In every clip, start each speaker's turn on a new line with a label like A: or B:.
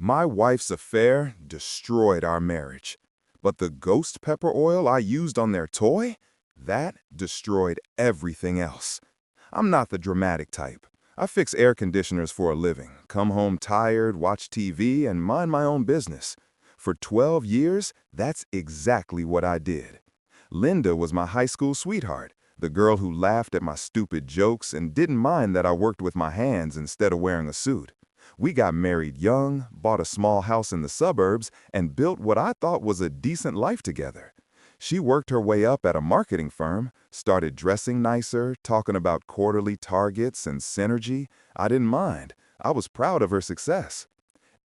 A: My wife's affair destroyed our marriage. But the ghost pepper oil I used on their toy? That destroyed everything else. I'm not the dramatic type. I fix air conditioners for a living, come home tired, watch TV, and mind my own business. For 12 years, that's exactly what I did. Linda was my high school sweetheart, the girl who laughed at my stupid jokes and didn't mind that I worked with my hands instead of wearing a suit. We got married young, bought a small house in the suburbs, and built what I thought was a decent life together. She worked her way up at a marketing firm, started dressing nicer, talking about quarterly targets and synergy. I didn't mind. I was proud of her success.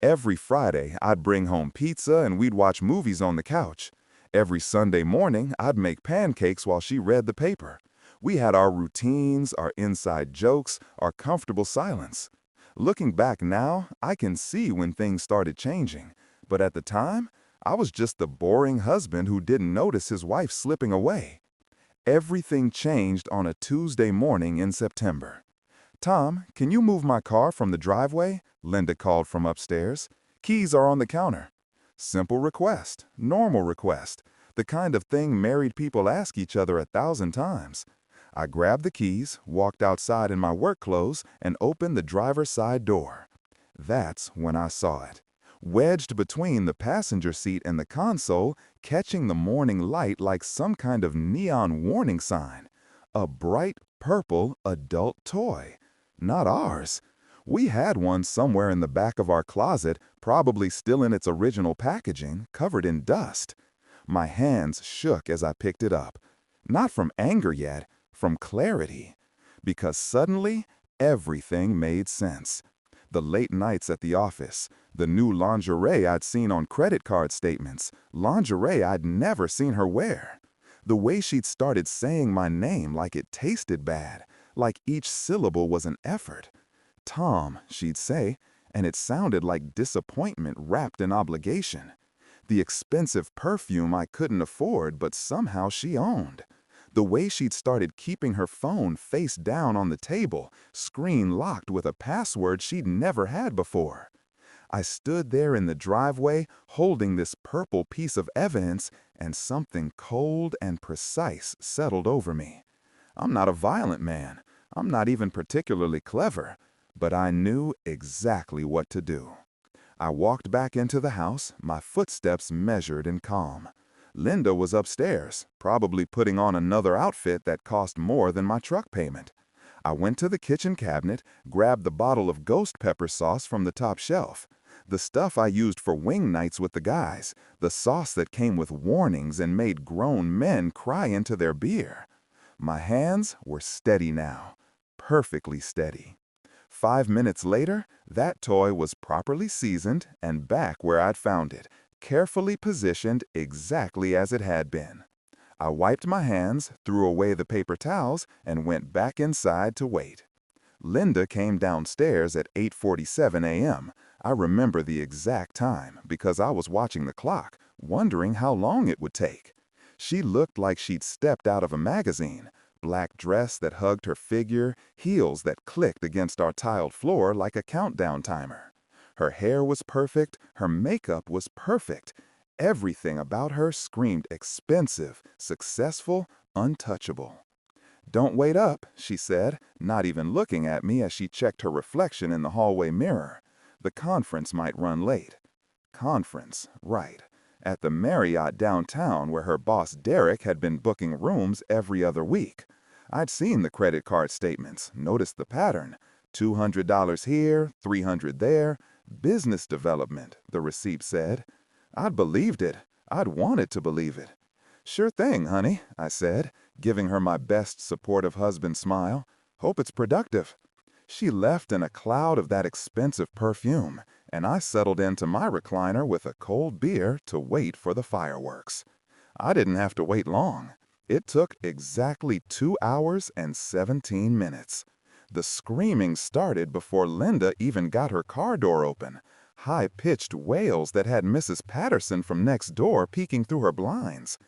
A: Every Friday, I'd bring home pizza and we'd watch movies on the couch. Every Sunday morning, I'd make pancakes while she read the paper. We had our routines, our inside jokes, our comfortable silence. Looking back now, I can see when things started changing. But at the time, I was just the boring husband who didn't notice his wife slipping away. Everything changed on a Tuesday morning in September. "Tom, can you move my car from the driveway?" Linda called from upstairs. "Keys are on the counter." Simple request, normal request, the kind of thing married people ask each other 1,000 times. I grabbed the keys, walked outside in my work clothes, and opened the driver's side door. That's when I saw it. Wedged between the passenger seat and the console, catching the morning light like some kind of neon warning sign. A bright purple adult toy. Not ours. We had one somewhere in the back of our closet, probably still in its original packaging, covered in dust. My hands shook as I picked it up. Not from anger yet, from clarity. Because suddenly, everything made sense. The late nights at the office, the new lingerie I'd seen on credit card statements, lingerie I'd never seen her wear. The way she'd started saying my name like it tasted bad, like each syllable was an effort. "Tom," she'd say, and it sounded like disappointment wrapped in obligation. The expensive perfume I couldn't afford but somehow she owned. The way she'd started keeping her phone face down on the table, screen locked with a password she'd never had before. I stood there in the driveway holding this purple piece of evidence, and something cold and precise settled over me. I'm not a violent man. I'm not even particularly clever, but I knew exactly what to do. I walked back into the house, my footsteps measured and calm. Linda was upstairs, probably putting on another outfit that cost more than my truck payment. I went to the kitchen cabinet, grabbed the bottle of ghost pepper sauce from the top shelf. The stuff I used for wing nights with the guys, the sauce that came with warnings and made grown men cry into their beer. My hands were steady now, perfectly steady. 5 minutes later, that toy was properly seasoned and back where I'd found it, carefully positioned exactly as it had been. I wiped my hands, threw away the paper towels, and went back inside to wait. Linda came downstairs at 8:47 a.m. I remember the exact time because I was watching the clock, wondering how long it would take. She looked like she'd stepped out of a magazine. Black dress that hugged her figure, heels that clicked against our tiled floor like a countdown timer. Her hair was perfect, her makeup was perfect. Everything about her screamed expensive, successful, untouchable. "Don't wait up," she said, not even looking at me as she checked her reflection in the hallway mirror. The conference might run late. Conference, right. At the Marriott downtown where her boss Derek had been booking rooms every other week. I'd seen the credit card statements, noticed the pattern. $200 here, $300 there. Business development, the receipt said. I'd believed it. I'd wanted to believe it. "Sure thing, honey," I said, giving her my best supportive husband smile. "Hope it's productive." She left in a cloud of that expensive perfume, and I settled into my recliner with a cold beer to wait for the fireworks. I didn't have to wait long. It took exactly 2 hours and 17 minutes. The screaming started before Linda even got her car door open. High-pitched wails that had Mrs. Patterson from next door peeking through her blinds.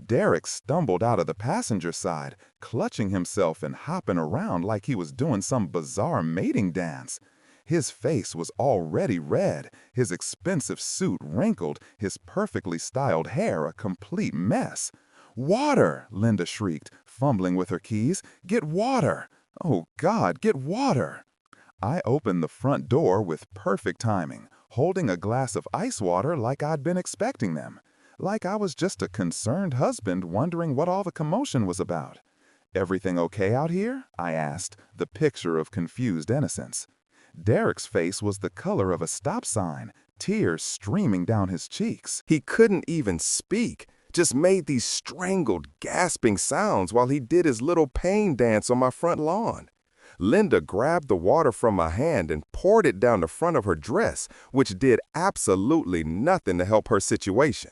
A: Derek stumbled out of the passenger side, clutching himself and hopping around like he was doing some bizarre mating dance. His face was already red, his expensive suit wrinkled, his perfectly styled hair a complete mess. "Water!" Linda shrieked, fumbling with her keys. "Get water! Oh, God, get water!" I opened the front door with perfect timing, holding a glass of ice water like I'd been expecting them. Like I was just a concerned husband wondering what all the commotion was about. "Everything okay out here?" I asked, the picture of confused innocence. Derek's face was the color of a stop sign, tears streaming down his cheeks. He couldn't even speak, just made these strangled, gasping sounds while he did his little pain dance on my front lawn. Linda grabbed the water from my hand and poured it down the front of her dress, which did absolutely nothing to help her situation.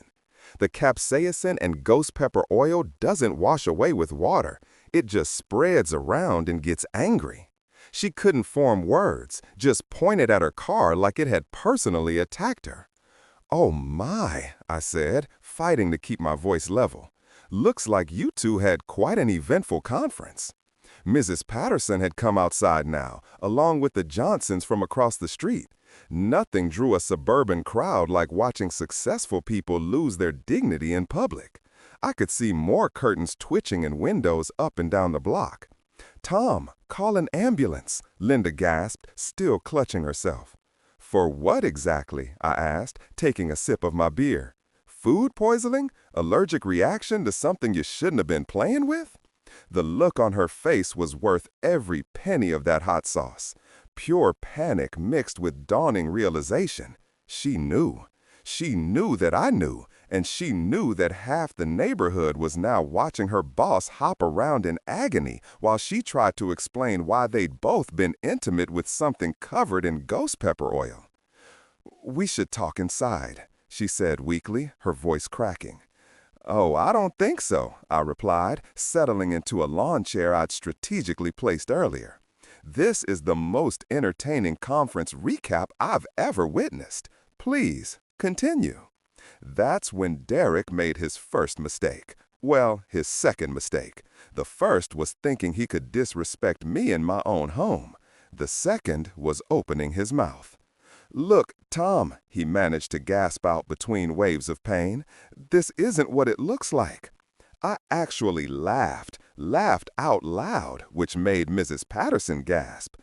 A: The capsaicin and ghost pepper oil doesn't wash away with water. It just spreads around and gets angry. She couldn't form words, just pointed at her car like it had personally attacked her. "Oh my," I said, fighting to keep my voice level. "Looks like you two had quite an eventful conference." Mrs. Patterson had come outside now, along with the Johnsons from across the street. Nothing drew a suburban crowd like watching successful people lose their dignity in public. I could see more curtains twitching in windows up and down the block. "Tom, call an ambulance," Linda gasped, still clutching herself. "For what exactly?" I asked, taking a sip of my beer. "Food poisoning? Allergic reaction to something you shouldn't have been playing with?" The look on her face was worth every penny of that hot sauce. Pure panic mixed with dawning realization. She knew. She knew that I knew, and she knew that half the neighborhood was now watching her boss hop around in agony while she tried to explain why they'd both been intimate with something covered in ghost pepper oil. "We should talk inside," she said weakly, her voice cracking. "Oh, I don't think so," I replied, settling into a lawn chair I'd strategically placed earlier. "This is the most entertaining conference recap I've ever witnessed. Please, continue." That's when Derek made his first mistake. Well, his second mistake. The first was thinking he could disrespect me in my own home. The second was opening his mouth. "Look, Tom," he managed to gasp out between waves of pain, "this isn't what it looks like." I actually laughed out loud, which made Mrs. Patterson gasp.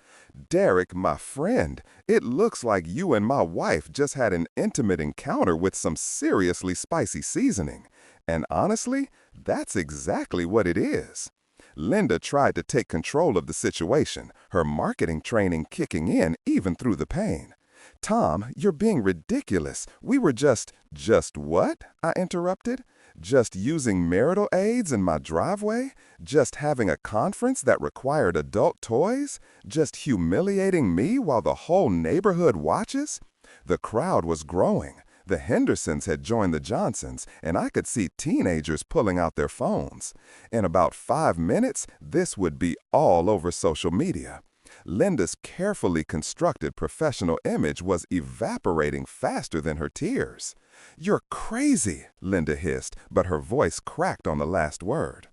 A: "Derek, my friend, it looks like you and my wife just had an intimate encounter with some seriously spicy seasoning. And honestly, that's exactly what it is." Linda tried to take control of the situation, her marketing training kicking in even through the pain. "Tom, you're being ridiculous. We were just—" "Just what?" I interrupted. "Just using marital aids in my driveway? Just having a conference that required adult toys? Just humiliating me while the whole neighborhood watches?" The crowd was growing. The Hendersons had joined the Johnsons, and I could see teenagers pulling out their phones. In about 5 minutes, this would be all over social media. Linda's carefully constructed professional image was evaporating faster than her tears. "You're crazy," Linda hissed, but her voice cracked on the last word.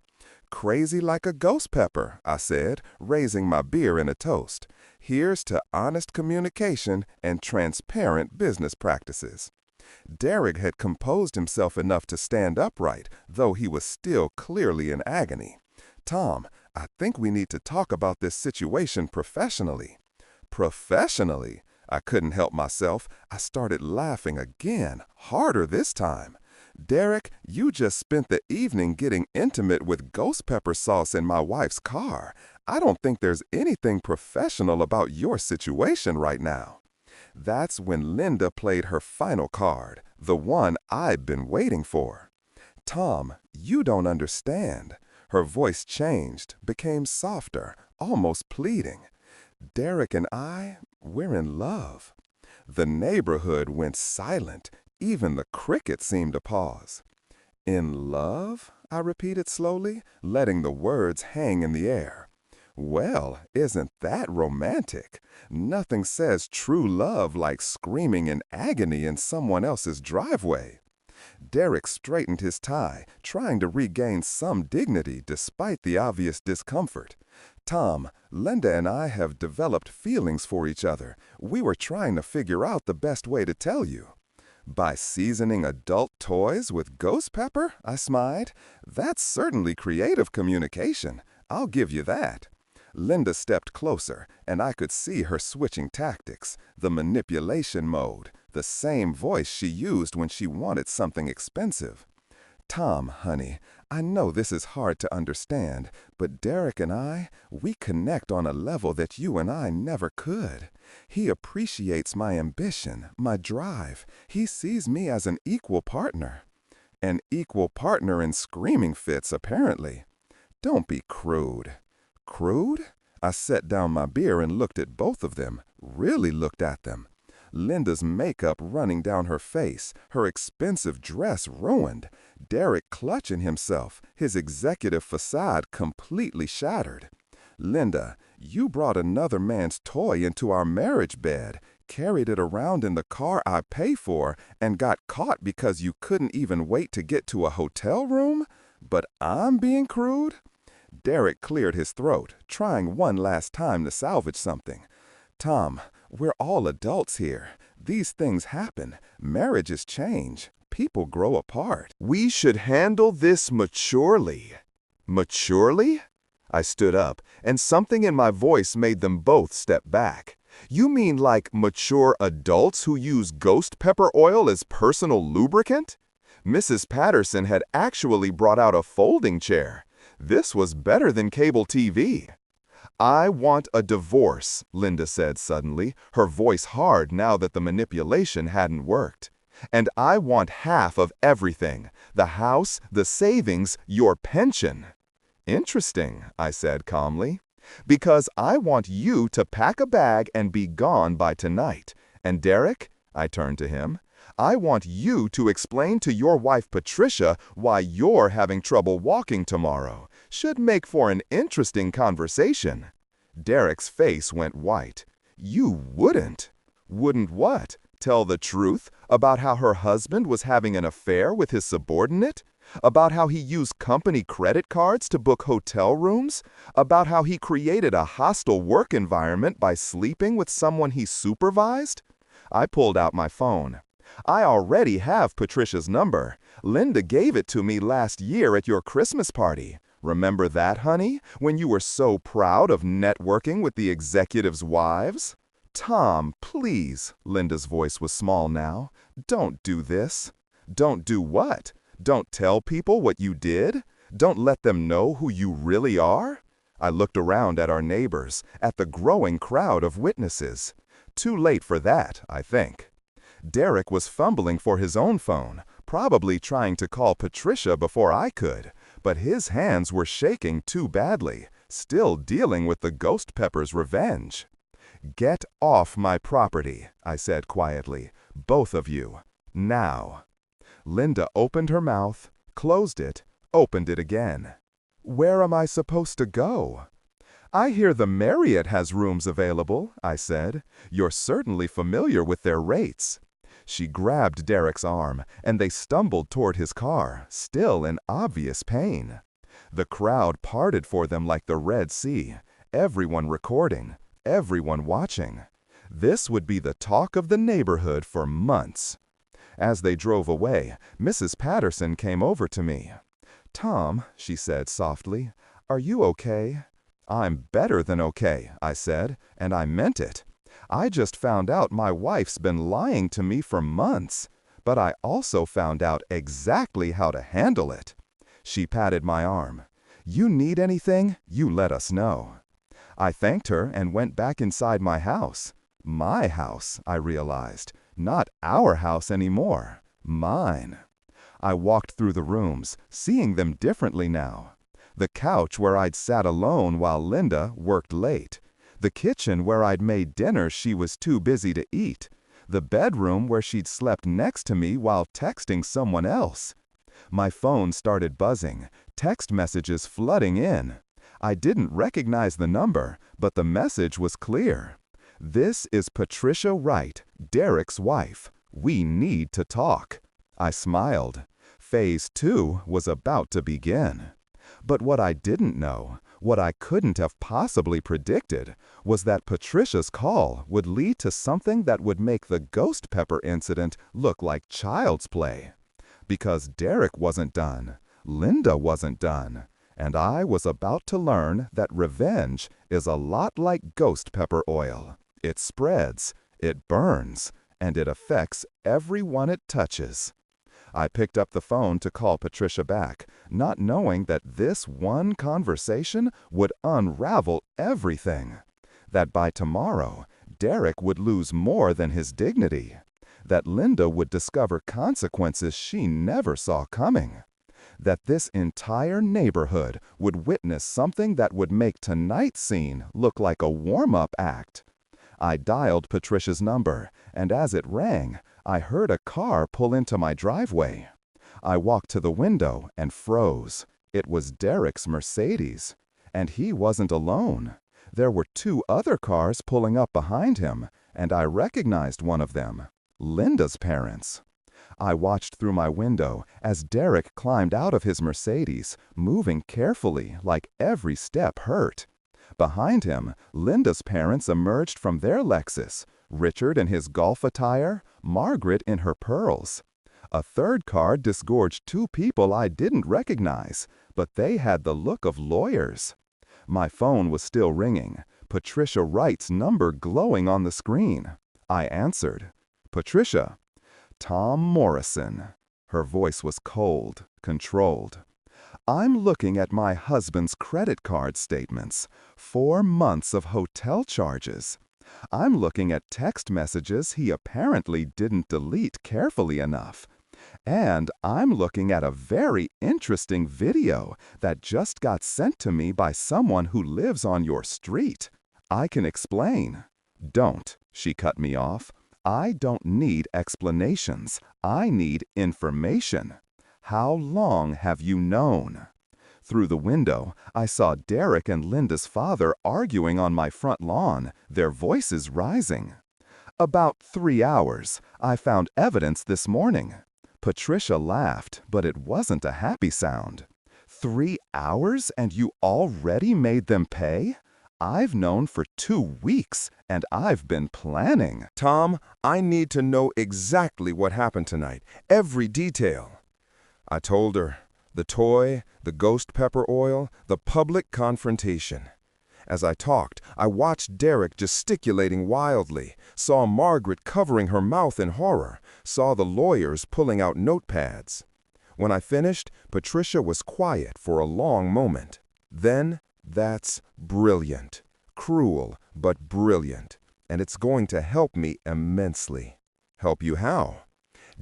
A: "Crazy like a ghost pepper," I said, raising my beer in a toast. "Here's to honest communication and transparent business practices." Derek had composed himself enough to stand upright, though he was still clearly in agony. "Tom, I think we need to talk about this situation professionally." "Professionally?" I couldn't help myself. I started laughing again, harder this time. "Derek, you just spent the evening getting intimate with ghost pepper sauce in my wife's car. I don't think there's anything professional about your situation right now." That's when Linda played her final card, the one I'd been waiting for. "Tom, you don't understand." Her voice changed, became softer, almost pleading. "Derek and we're in love." The neighborhood went silent. Even the crickets seemed to pause. "In love?" I repeated slowly, letting the words hang in the air. Well, isn't that romantic? Nothing says true love like screaming in agony in someone else's driveway. Derek straightened his tie, trying to regain some dignity despite the obvious discomfort. Tom, Linda and I have developed feelings for each other. We were trying to figure out the best way to tell you. By seasoning adult toys with ghost pepper? I smiled. That's certainly creative communication. I'll give you that. Linda stepped closer, and I could see her switching tactics, the manipulation mode, the same voice she used when she wanted something expensive. Tom, honey, I know this is hard to understand, but Derek and we connect on a level that you and I never could. He appreciates my ambition, my drive. He sees me as an equal partner. An equal partner in screaming fits, apparently. Don't be crude. Crude? I set down my beer and looked at both of them, really looked at them. Linda's makeup running down her face, her expensive dress ruined, Derek clutching himself, his executive facade completely shattered. Linda, you brought another man's toy into our marriage bed, carried it around in the car I pay for, and got caught because you couldn't even wait to get to a hotel room? But I'm being crude? Derek cleared his throat, trying one last time to salvage something. Tom, we're all adults here. These things happen. Marriages change. People grow apart. We should handle this maturely. Maturely? I stood up, and something in my voice made them both step back. You mean like mature adults who use ghost pepper oil as personal lubricant? Mrs. Patterson had actually brought out a folding chair. This was better than cable TV. I want a divorce, Linda said suddenly, her voice hard now that the manipulation hadn't worked. And I want half of everything, the house, the savings, your pension. Interesting, I said calmly. Because I want you to pack a bag and be gone by tonight. And Derek, I turned to him, I want you to explain to your wife Patricia why you're having trouble walking tomorrow. Should make for an interesting conversation. Derek's face went white. You wouldn't. Wouldn't what? Tell the truth about how her husband was having an affair with his subordinate? About how he used company credit cards to book hotel rooms? About how he created a hostile work environment by sleeping with someone he supervised? I pulled out my phone. I already have Patricia's number. Linda gave it to me last year at your Christmas party. Remember that, honey, when you were so proud of networking with the executives' wives? Tom, please, Linda's voice was small now. Don't do this. Don't do what? Don't tell people what you did? Don't let them know who you really are? I looked around at our neighbors, at the growing crowd of witnesses. Too late for that, I think. Derek was fumbling for his own phone, probably trying to call Patricia before I could, but his hands were shaking too badly, still dealing with the ghost pepper's revenge. Get off my property, I said quietly, both of you, now. Linda opened her mouth, closed it, opened it again. Where am I supposed to go? I hear the Marriott has rooms available, I said. You're certainly familiar with their rates. She grabbed Derek's arm, and they stumbled toward his car, still in obvious pain. The crowd parted for them like the Red Sea, everyone recording, everyone watching. This would be the talk of the neighborhood for months. As they drove away, Mrs. Patterson came over to me. Tom, she said softly, are you okay? I'm better than okay, I said, and I meant it. I just found out my wife's been lying to me for months, but I also found out exactly how to handle it. She patted my arm. You need anything, you let us know. I thanked her and went back inside my house. My house, I realized. Not our house anymore. Mine. I walked through the rooms, seeing them differently now. The couch where I'd sat alone while Linda worked late. The kitchen where I'd made dinner she was too busy to eat. The bedroom where she'd slept next to me while texting someone else. My phone started buzzing, text messages flooding in. I didn't recognize the number, but the message was clear. This is Patricia Wright, Derek's wife. We need to talk. I smiled. Phase 2 was about to begin.
B: But what I didn't know, what I couldn't have possibly predicted, was that Patricia's call would lead to something that would make the ghost pepper incident look like child's play. Because Derek wasn't done, Linda wasn't done, and I was about to learn that revenge is a lot like ghost pepper oil. It spreads, it burns, and it affects everyone it touches. I picked up the phone to call Patricia back, not knowing that this one conversation would unravel everything. That by tomorrow, Derek would lose more than his dignity. That Linda would discover consequences she never saw coming. That this entire neighborhood would witness something that would make tonight's scene look like a warm-up act. I dialed Patricia's number, and as it rang, I heard a car pull into my driveway. I walked to the window and froze. It was Derek's Mercedes. And he wasn't alone. There were two other cars pulling up behind him, and I recognized one of them, Linda's parents. I watched through my window as Derek climbed out of his Mercedes, moving carefully like every step hurt. Behind him, Linda's parents emerged from their Lexus, Richard in his golf attire, Margaret in her pearls. A third car disgorged two people I didn't recognize, but they had the look of lawyers. My phone was still ringing, Patricia Wright's number glowing on the screen. I answered. "Patricia." "Tom Morrison." Her voice was cold, controlled. "I'm looking at my husband's credit card statements. 4 months of hotel charges. I'm looking at text messages he apparently didn't delete carefully enough. And I'm looking at a very interesting video that just got sent to me by someone who lives on your street. I can explain." "Don't," she cut me off. "I don't need explanations. I need information. How long have you known?" Through the window, I saw Derek and Linda's father arguing on my front lawn, their voices rising. "About 3 hours. I found evidence this morning." Patricia laughed, but it wasn't a happy sound. 3 hours and you already made them pay? I've known for 2 weeks, and I've been planning.
A: Tom, I need to know exactly what happened tonight, every detail. I told her. The toy, the ghost pepper oil, the public confrontation. As I talked, I watched Derek gesticulating wildly, saw Margaret covering her mouth in horror, saw the lawyers pulling out notepads. When I finished, Patricia was quiet for a long moment. Then, "That's brilliant. Cruel, but brilliant. And it's going to help me immensely." "Help you how?"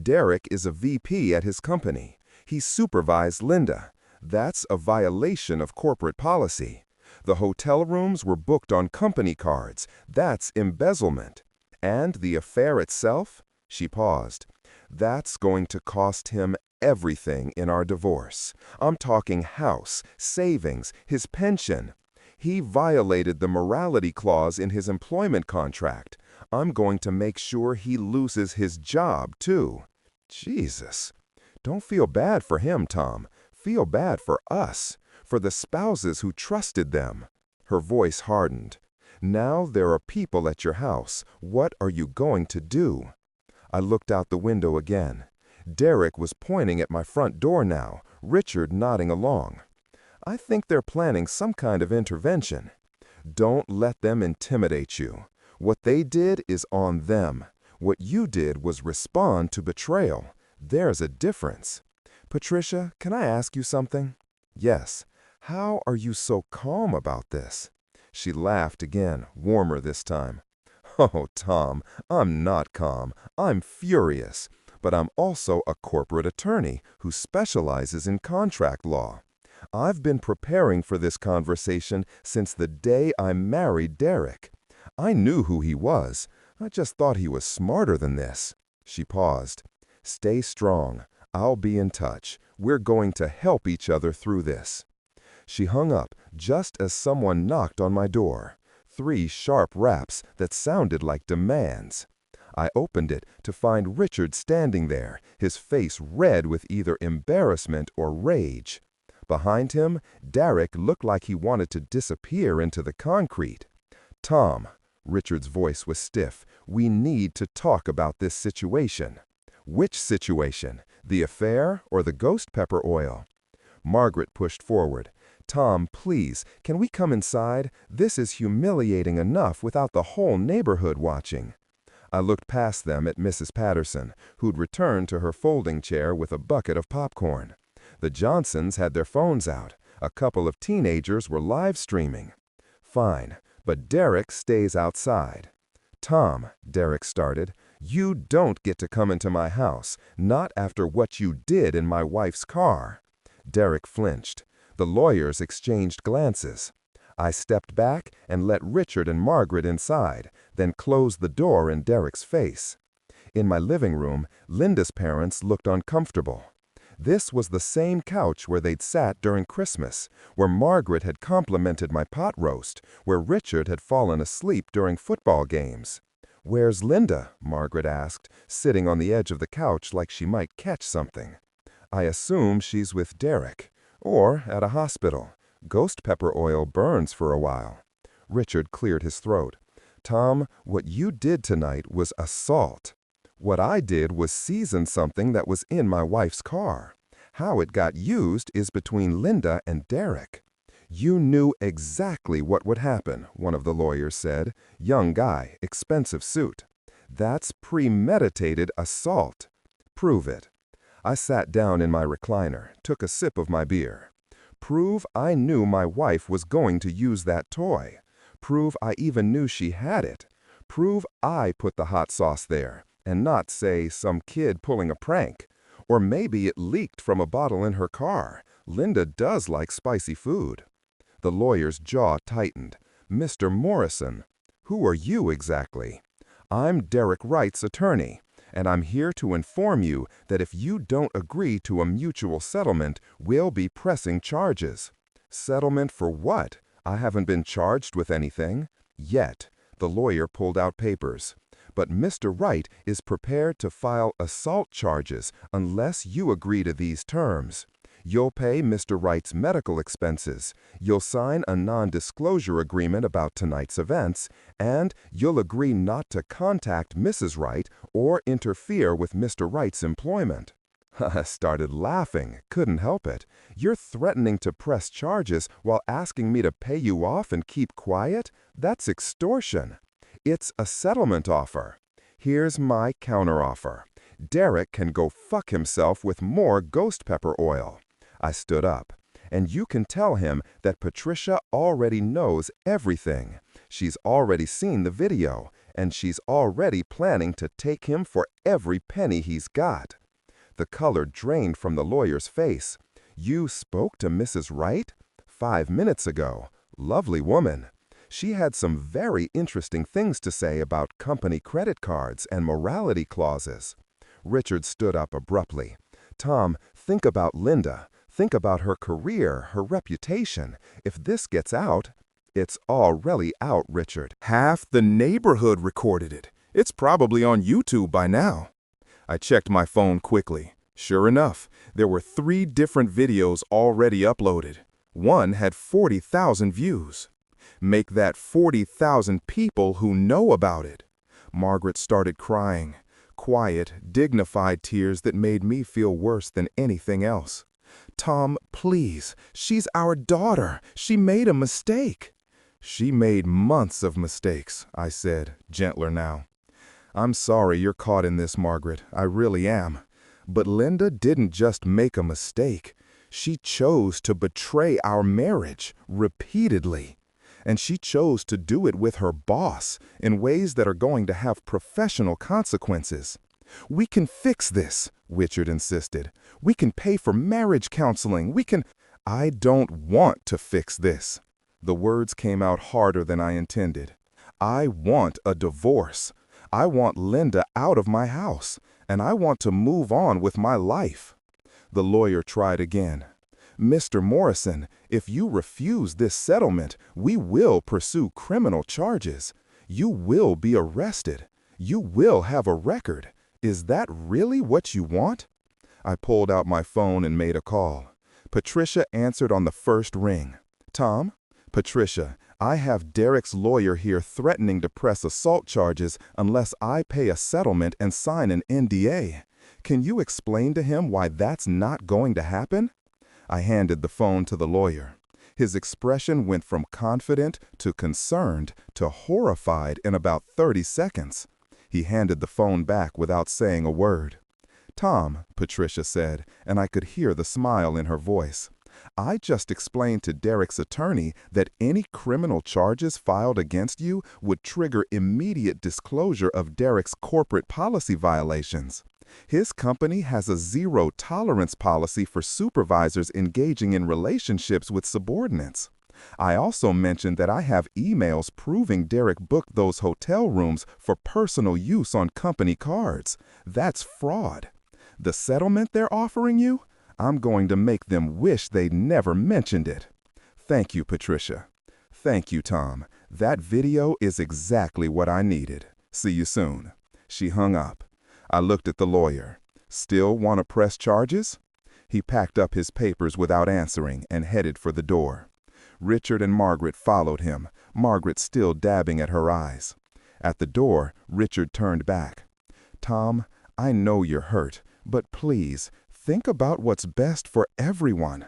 A: "Derek is a VP at his company. He supervised Linda. That's a violation of corporate policy. The hotel rooms were booked on company cards. That's embezzlement. And the affair itself?" She paused. "That's going to cost him everything in our divorce. I'm talking house, savings, his pension. He violated the morality clause in his employment contract. I'm going to make sure he loses his job, too." Jesus. Don't feel bad for him, Tom. Feel bad for us, for the spouses who trusted them. Her voice hardened. "Now there are people at your house. What are you going to do?" I looked out the window again. Derek was pointing at my front door now, Richard nodding along. "I think they're planning some kind of intervention. Don't let them intimidate you. What they did is on them. What you did was respond to betrayal. There's a difference. Patricia, can I ask you something?" "Yes." "How are you so calm about this?" She laughed again, warmer this time. "Oh, Tom, I'm not calm. I'm furious. But I'm also a corporate attorney who specializes in contract law. I've been preparing for this conversation since the day I married Derek. I knew who he was. I just thought he was smarter than this." She paused. "Stay strong. I'll be in touch. We're going to help each other through this." She hung up just as someone knocked on my door. 3 sharp raps that sounded like demands. I opened it to find Richard standing there, his face red with either embarrassment or rage.
B: Behind him, Derek looked like he wanted to disappear into the concrete. "Tom," Richard's voice was stiff, "we need to talk about this situation." "Which situation? The affair or the ghost pepper oil?" Margaret pushed forward. "Tom, please, can we come inside? This is humiliating enough without the whole neighborhood watching." I looked past them at Mrs. Patterson, who'd returned to her folding chair with a bucket of popcorn. The Johnsons had their phones out. A couple of teenagers were live streaming. "Fine, but Derek stays outside." "Tom," Derek started, "you don't get to come into my house, not after what you did in my wife's car." Derek flinched. The lawyers exchanged glances. I stepped back and let Richard and Margaret inside, then closed the door in Derek's face. In my living room, Linda's parents looked uncomfortable. This was the same couch where they'd sat during Christmas, where Margaret had complimented my pot roast, where Richard had fallen asleep during football games. "Where's Linda?" Margaret asked, sitting on the edge of the couch like she might catch something. "I assume she's with Derek, or at a hospital. Ghost pepper oil burns for a while." Richard cleared his throat. "Tom, what you did tonight was assault. What I did was season something that was in my wife's car. How it got used is between Linda and Derek." "You knew exactly what would happen," one of the lawyers said. "Young guy, expensive suit." "That's premeditated assault." "Prove it." I sat down in my recliner, took a sip of my beer. "Prove I knew my wife was going to use that toy. Prove I even knew she had it. Prove I put the hot sauce there, and not, say, some kid pulling a prank. Or maybe it leaked from a bottle in her car. Linda does like spicy food." The lawyer's jaw tightened. "Mr. Morrison, who are you exactly?" "I'm Derek Wright's attorney, and I'm here to inform you that if you don't agree to a mutual settlement, we'll be pressing charges." "Settlement for what? I haven't been charged with anything." "Yet." The lawyer pulled out papers. "But Mr. Wright is prepared to file assault charges unless you agree to these terms. You'll pay Mr. Wright's medical expenses, you'll sign a non-disclosure agreement about tonight's events, and you'll agree not to contact Mrs. Wright or interfere with Mr. Wright's employment." I started laughing, couldn't help it. "You're threatening to press charges while asking me to pay you off and keep quiet? That's extortion." "It's a settlement offer." "Here's my counteroffer. Derek can go fuck himself with more ghost pepper oil." I stood up. "And you can tell him that Patricia already knows everything. She's already seen the video, and she's already planning to take him for every penny he's got." The color drained from the lawyer's face. "You spoke to Mrs. Wright?" "5 minutes ago. Lovely woman. She had some very interesting things to say about company credit cards and morality clauses." Richard stood up abruptly. "Tom, think about Linda. Think about her career, her reputation. If this gets out—" "It's already out, Richard."
A: Half the neighborhood recorded it. It's probably on YouTube by now. I checked my phone quickly. Sure enough, there were 3 different videos already uploaded. One had 40,000 views. Make that 40,000 people who know about it. Margaret started crying. Quiet, dignified tears that made me feel worse than anything else. "Tom, please, she's our daughter. She made a mistake." "She made months of mistakes," I said, gentler now. "I'm sorry you're caught in this, Margaret. I really am. But Linda didn't just make a mistake. She chose to betray our marriage repeatedly. And she chose to do it with her boss in ways that are going to have professional consequences. We can fix this," Richard insisted. "We can pay for marriage counseling. We can—" "I don't want to fix this." The words came out harder than I intended. "I want a divorce. I want Linda out of my house, and I want to move on with my life." The lawyer tried again. "Mr. Morrison, if you refuse this settlement, we will pursue criminal charges. You will be arrested. You will have a record. Is that really what you want?" I pulled out my phone and made a call.
B: Patricia answered on the first ring. "Tom?" "Patricia, I have Derek's lawyer here threatening to press assault charges unless I pay a settlement and sign an NDA. Can you explain to him why that's not going to happen?" I handed the phone to the lawyer. His expression went from confident to concerned to horrified in about 30 seconds. He handed the phone back without saying a word. "Tom," Patricia said, and I could hear the smile in her voice, "I just explained to Derek's attorney that any criminal charges filed against you would trigger immediate disclosure of Derek's corporate policy violations. His company has a zero-tolerance policy for supervisors engaging in relationships with subordinates. I also mentioned that I have emails proving Derek booked those hotel rooms for personal use on company cards. That's fraud. The settlement they're offering you? I'm going to make them wish they'd never mentioned it." "Thank you, Patricia." "Thank you, Tom. That video is exactly what I needed. See you soon." She hung up. I looked at the lawyer. "Still want to press charges?" He packed up his papers without answering and headed for the door. Richard and Margaret followed him, Margaret still dabbing at her eyes. At the door, Richard turned back. "Tom, I know you're hurt, but please, think about what's best for everyone.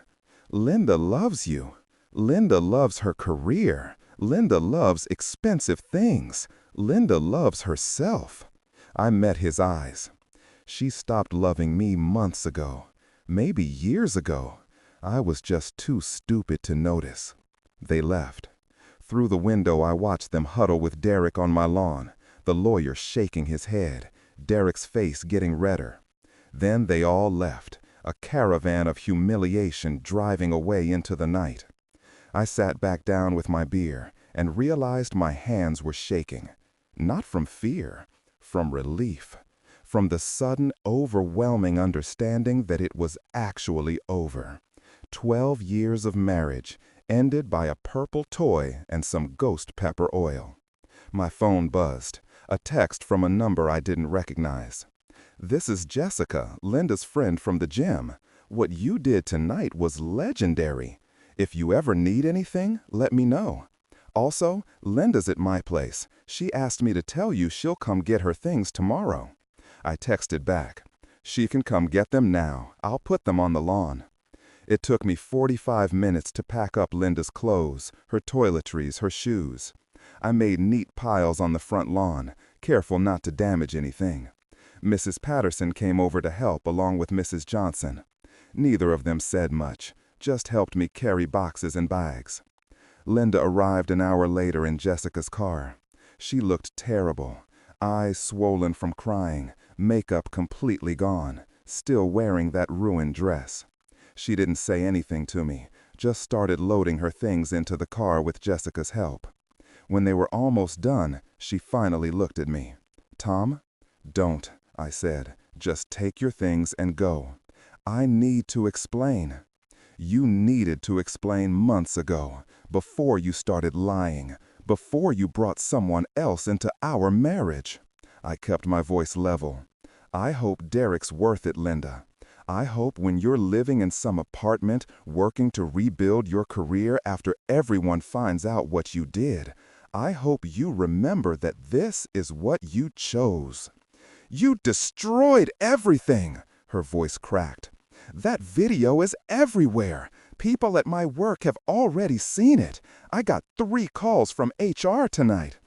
B: Linda loves you. Linda loves her career. Linda loves expensive things. Linda loves herself." I met his eyes. "She stopped loving me months ago, maybe years ago. I was just too stupid to notice." They left. Through the window, I watched them huddle with Derek on my lawn, the lawyer shaking his head, Derek's face getting redder. Then they all left, a caravan of humiliation driving away into the night. I sat back down with my beer and realized my hands were shaking. Not from fear, from relief, from the sudden, overwhelming understanding that it was actually over. 12 years of marriage ended by a purple toy and some ghost pepper oil. My phone buzzed, a text from a number I didn't recognize. "This is Jessica, Linda's friend from the gym. What you did tonight was legendary. If you ever need anything, let me know. Also, Linda's at my place. She asked me to tell you she'll come get her things tomorrow." I texted back, "She can come get them now. I'll put them on the lawn." It took me 45 minutes to pack up Linda's clothes, her toiletries, her shoes. I made neat piles on the front lawn, careful not to damage anything. Mrs. Patterson came over to help along with Mrs. Johnson. Neither of them said much, just helped me carry boxes and bags. Linda arrived an hour later in Jessica's car. She looked terrible, eyes swollen from crying, makeup completely gone, still wearing that ruined dress. She didn't say anything to me, just started loading her things into the car with Jessica's help. When they were almost done, she finally looked at me. "Tom?" "Don't," I said. "Just take your things and go. I need to explain." "You needed to explain months ago, before you started lying, before you brought someone else into our marriage." I kept my voice level. "I hope Derek's worth it, Linda. I hope when you're living in some apartment, working to rebuild your career after everyone finds out what you did, I hope you remember that this is what you chose." "You destroyed everything!" Her voice cracked. "That video is everywhere. People at my work have already seen it. I got 3 calls from HR tonight."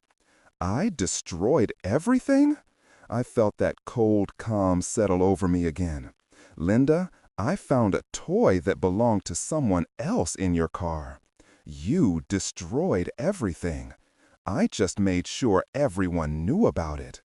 B: "I destroyed everything?" I felt that cold calm settle over me again. "Linda, I found a toy that belonged to someone else in your car. You destroyed everything. I just made sure everyone knew about it."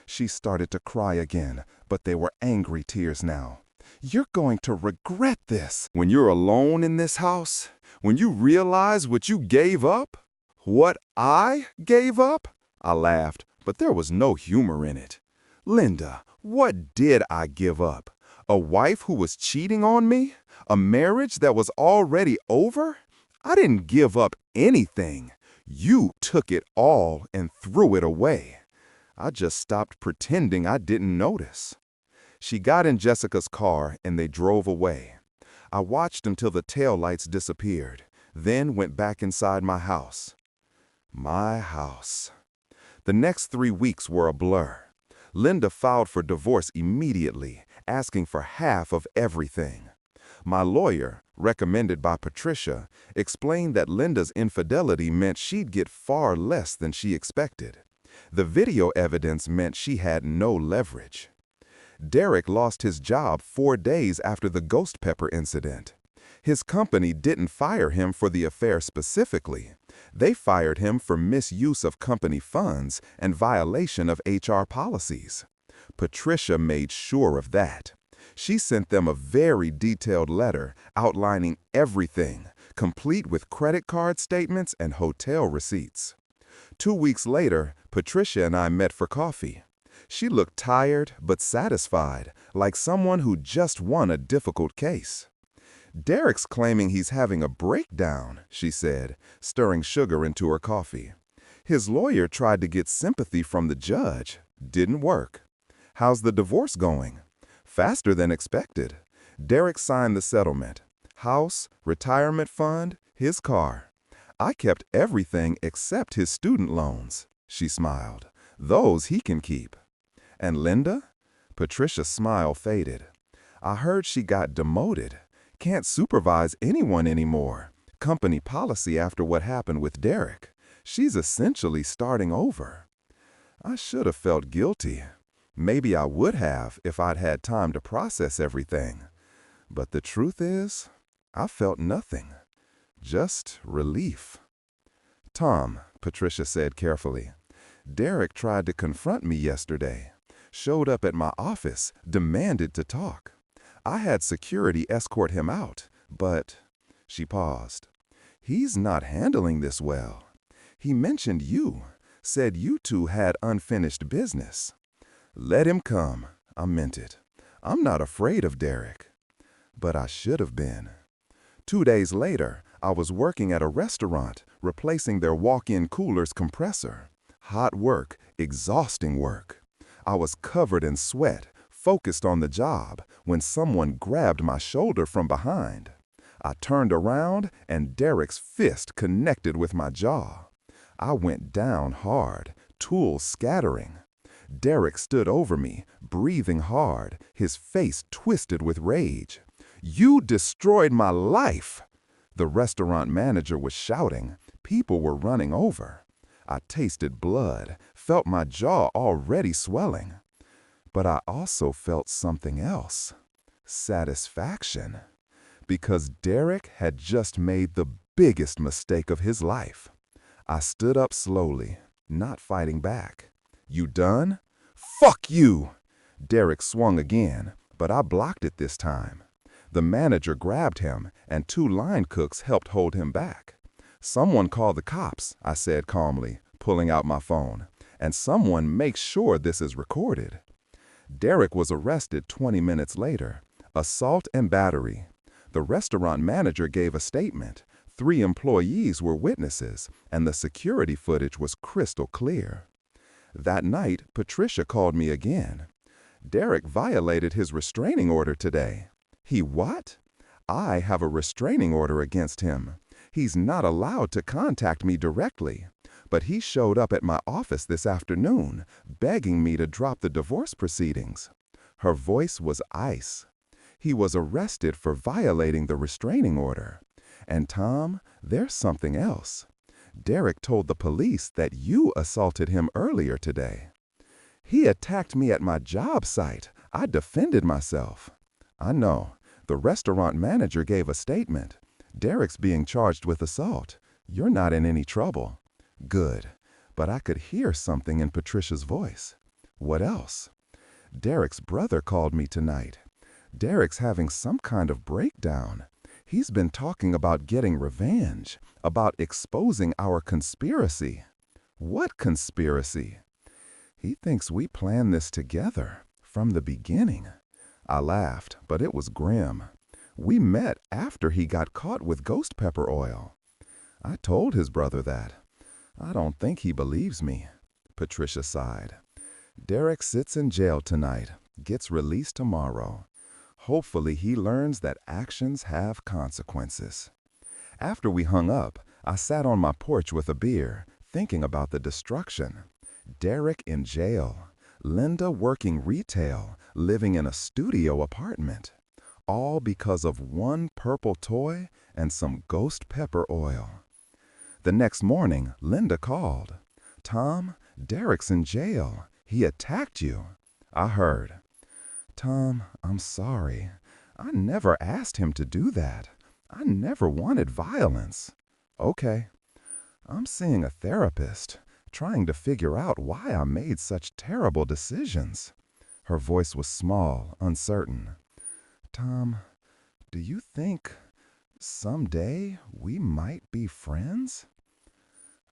B: She started to cry again, but they were angry tears now. "You're going to regret this."
A: When you're alone in this house, when you realize what you gave up, what I gave up, I laughed, but there was no humor in it. Linda, what did I give up? A wife who was cheating on me? A marriage that was already over? I didn't give up anything. You took it all and threw it away. I just stopped pretending I didn't notice. She got in Jessica's car and they drove away. I watched until the taillights disappeared, then went back inside my house. My house. The next 3 weeks were a blur. Linda filed for divorce immediately, asking for half of everything. My lawyer, recommended by Patricia, explained that Linda's infidelity meant she'd get far less than she expected. The video evidence meant she had no leverage. Derek lost his job 4 days after the ghost pepper incident. His company didn't fire him for the affair specifically. They fired him for misuse of company funds and violation of HR policies. Patricia made sure of that. She sent them a very detailed letter outlining everything, complete with credit card statements and hotel receipts. 2 weeks later, Patricia and I met for coffee. She looked tired but satisfied, like someone who just won a difficult case. "Derek's claiming he's having a breakdown," she said, stirring sugar into her coffee. "His lawyer tried to get sympathy from the judge. Didn't work. How's the divorce going?" "Faster than expected. Derek signed the settlement. House, retirement fund, his car. I kept everything except his student loans," she smiled. "Those he can keep." "And Linda?" Patricia's smile faded. "I heard she got demoted. Can't supervise anyone anymore. Company policy after what happened with Derek. She's essentially starting over." I should have felt guilty. Maybe I would have if I'd had time to process everything. But the truth is, I felt nothing. Just relief. "Tom," Patricia said carefully, "Derek tried to confront me yesterday. Showed up at my office, demanded to talk. I had security escort him out, but—" She paused. "He's not handling this well. He mentioned you, said you two had unfinished business. Let him come. I meant it. I'm not afraid of Derek. But I should have been." 2 days later, I was working at a restaurant, replacing their walk-in cooler's compressor. Hot work, exhausting work. I was covered in sweat, focused on the job, when someone grabbed my shoulder from behind. I turned around, and Derek's fist connected with my jaw. I went down hard, tools scattering. Derek stood over me, breathing hard, his face twisted with rage. "You destroyed my life!" The restaurant manager was shouting. People were running over. I tasted blood, felt my jaw already swelling. But I also felt something else. Satisfaction. Because Derek had just made the biggest mistake of his life. I stood up slowly, not fighting back. "You done?" "Fuck you!" Derek swung again, but I blocked it this time. The manager grabbed him, and 2 line cooks helped hold him back. "Someone call the cops," I said calmly, pulling out my phone. "And someone make sure this is recorded." Derek was arrested 20 minutes later. Assault and battery. The restaurant manager gave a statement. 3 employees were witnesses, and the security footage was crystal clear. That night, Patricia called me again. "Derek violated his restraining order today." "He what?" "I have a restraining order against him. He's not allowed to contact me directly. But he showed up at my office this afternoon, begging me to drop the divorce proceedings." Her voice was ice. "He was arrested for violating the restraining order. And Tom, there's something else. Derek told the police that you assaulted him earlier today." "He attacked me at my job site. I defended myself." "I know. The restaurant manager gave a statement. Derek's being charged with assault. You're not in any trouble." "Good." But I could hear something in Patricia's voice. "What else?" "Derek's brother called me tonight. Derek's having some kind of breakdown. He's been talking about getting revenge, about exposing our conspiracy." "What conspiracy?" "He thinks we planned this together, from the beginning." I laughed, but it was grim. "We met after he got caught with ghost pepper oil." I told his brother that. "I don't think he believes me." Patricia sighed. "Derek sits in jail tonight, gets released tomorrow.
B: Hopefully he learns that actions have consequences. After we hung up, I sat on my porch with a beer, thinking about the destruction. Derek in jail, Linda working retail, living in a studio apartment. All because of one purple toy and some ghost pepper oil. The next morning, Linda called. "Tom, Derek's in jail. He attacked you." I heard. "Tom, I'm sorry. I never asked him to do that. I never wanted violence." "Okay. I'm seeing a therapist, trying to figure out why I made such terrible decisions." Her voice was small, uncertain. "Tom, do you think someday we might be friends?"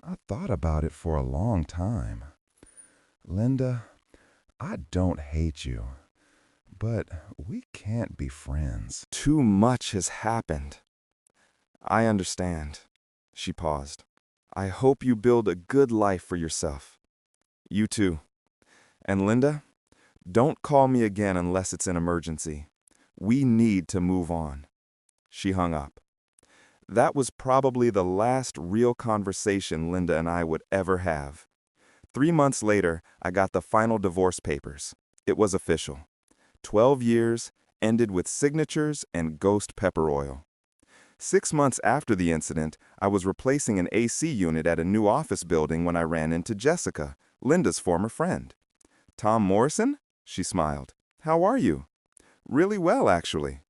B: I thought about it for a long time. "Linda, I don't hate you, but we can't be friends."
A: Too much has happened. I understand. She paused. I hope you build a good life for yourself. You too. And Linda, don't call me again unless it's an emergency. We need to move on. She hung up. That was probably the last real conversation Linda and I would ever have. 3 months later, I got the final divorce papers. It was official. 12 years, ended with signatures and ghost pepper oil. 6 months after the incident, I was replacing an AC unit at a new office building when I ran into Jessica, Linda's former friend. "Tom Morrison?" She smiled. "How are you?" "Really well, actually."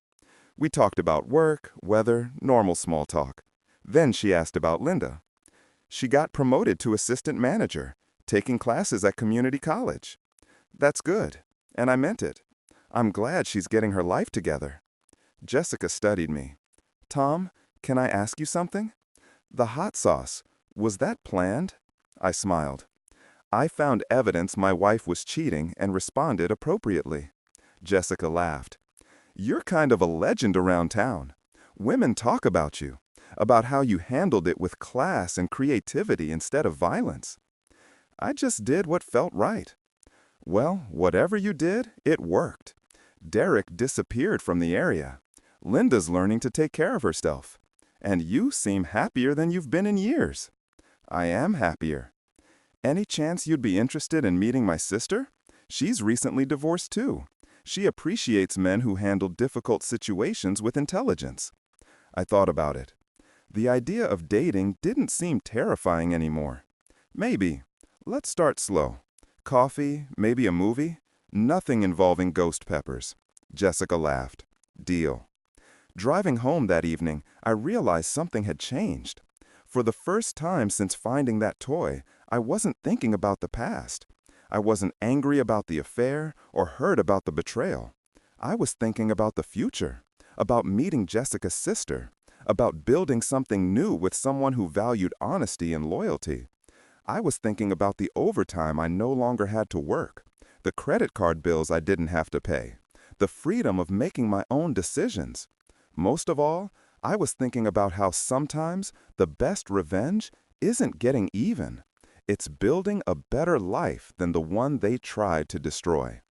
A: We talked about work, weather, normal small talk. Then she asked about Linda. She got promoted to assistant manager, taking classes at community college. That's good, and I meant it. I'm glad she's getting her life together. Jessica studied me. "Tom, can I ask you something? The hot sauce, was that planned?" I smiled. I found evidence my wife was cheating and responded appropriately. Jessica laughed. "You're kind of a legend around town. Women talk about you, about how you handled it with class and creativity instead of violence." I just did what felt right. Well, whatever you did, it worked. Derek disappeared from the area. Linda's learning to take care of herself. And you seem happier than you've been in years. I am happier. Any chance you'd be interested in meeting my sister? She's recently divorced too. She appreciates men who handle difficult situations with intelligence. I thought about it. The idea of dating didn't seem terrifying anymore. Maybe. Let's start slow. Coffee, maybe a movie. Nothing involving ghost peppers. Jessica laughed. Deal. Driving home that evening, I realized something had changed. For the first time since finding that toy, I wasn't thinking about the past. I wasn't angry about the affair or hurt about the betrayal. I was thinking about the future, about meeting Jessica's sister, about building something new with someone who valued honesty and loyalty. I was thinking about the overtime I no longer had to work, the credit card bills I didn't have to pay, the freedom of making my own decisions. Most of all, I was thinking about how sometimes the best revenge isn't getting even. It's building a better life than the one they tried to destroy.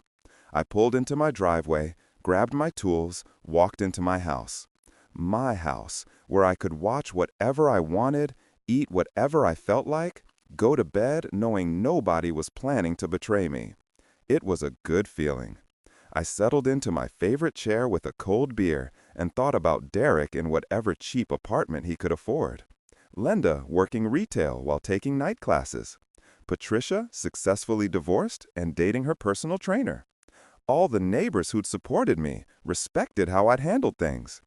A: I pulled into my driveway, grabbed my tools, walked into my house. My house, where I could watch whatever I wanted, eat whatever I felt like, go to bed knowing nobody was planning to betray me. It was a good feeling. I settled into my favorite chair with a cold beer and thought about Derek in whatever cheap apartment he could afford. Linda working retail while taking night classes. Patricia successfully divorced and dating her personal trainer. All the neighbors who'd supported me respected how I'd handled things.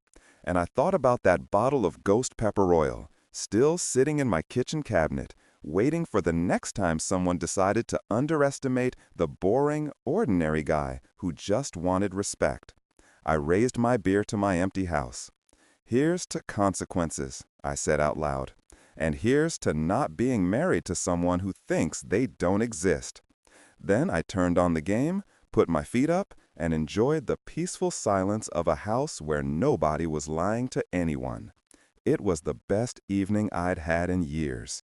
A: And I thought about that bottle of ghost pepper oil, still sitting in my kitchen cabinet, waiting for the next time someone decided to underestimate the boring, ordinary guy who just wanted respect. I raised my beer to my empty house. Here's to consequences, I said out loud. And here's to not being married to someone who thinks they don't exist. Then I turned on the game, put my feet up, and enjoyed the peaceful silence of a house where nobody was lying to anyone. It was the best evening I'd had in years.